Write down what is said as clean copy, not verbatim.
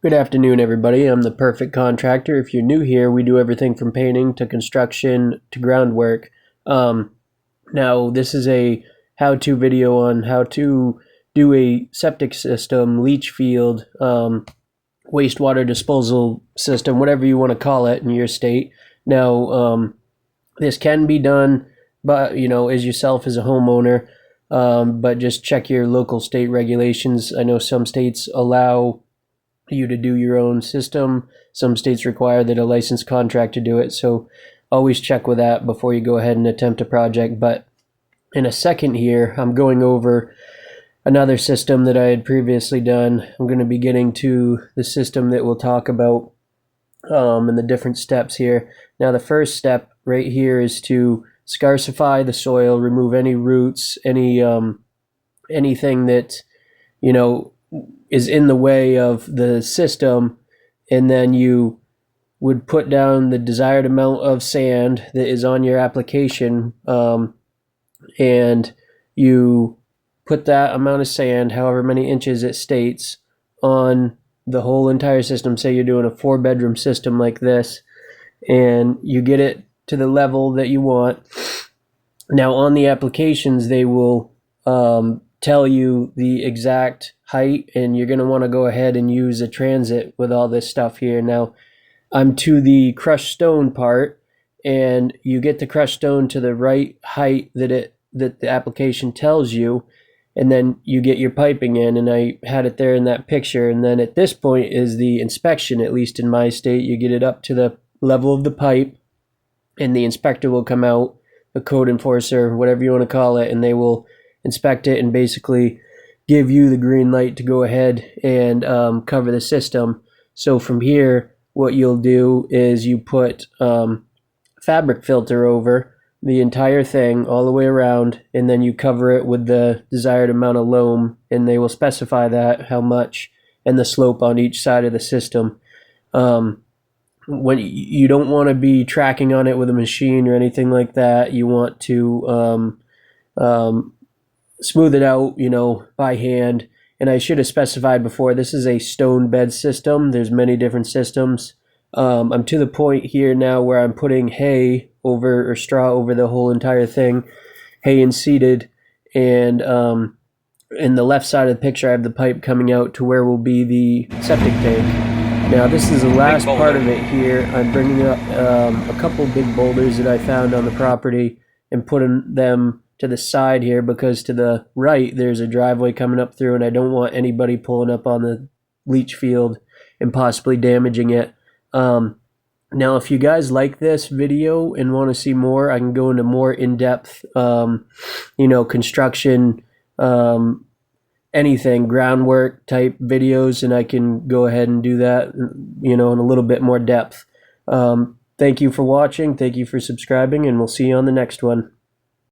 Good afternoon, everybody. I'm the Perfect Contractor. If you're new here, we do everything from painting to construction to groundwork. Now, this is a how-to video on how to do a septic system, leach field, wastewater disposal system, whatever you want to call it in your state. Now, this can be done, but as yourself as a homeowner, but just check your local state regulations. I know some states allow you to do your own system. Some states require that a licensed contractor do it, so always check with that before you go ahead and attempt a project. But in a second here, I'm going over another system that I had previously done. I'm going to be getting to the system that we'll talk about and the different steps here. Now, the first step right here is to scarcify the soil, remove any roots, anything that is in the way of the system, and then you would put down the desired amount of sand that is on your application, and you put that amount of sand, however many inches it states, on the whole entire system. Say you're doing a 4-bedroom system like this, and you get it to the level that you want. Now, on the applications, they will tell you the exact height, and you're going to want to go ahead and use a transit with all this stuff here. Now, I'm to the crushed stone part, and you get the crushed stone to the right height that the application tells you, and then you get your piping in, and I had it there in that picture. And then at this point is the inspection. At least in my state, you get it up to the level of the pipe, and the inspector will come out, the code enforcer, whatever you want to call it, and they will inspect it and basically give you the green light to go ahead and cover the system. So from here, what you'll do is you put fabric filter over the entire thing all the way around, and then you cover it with the desired amount of loam, and they will specify that, how much, and the slope on each side of the system. When you don't want to be tracking on it with a machine or anything like that, you want to smooth it out, by hand. And I should have specified before, this is a stone bed system. There's many different systems. I'm to the point here now where I'm putting hay over, or straw over, the whole entire thing, hay and seeded. And in the left side of the picture, I have the pipe coming out to where will be the septic tank. Now, this is the last part of it here. I'm bringing up a couple big boulders that I found on the property and putting them to the side here, because to the right there's a driveway coming up through, and I don't want anybody pulling up on the leach field and possibly damaging it. Now, if you guys like this video and want to see more, I can go into more in-depth construction, anything, groundwork type videos, and I can go ahead and do that in a little bit more depth. Thank you for watching, thank you for subscribing, and we'll see you on the next one.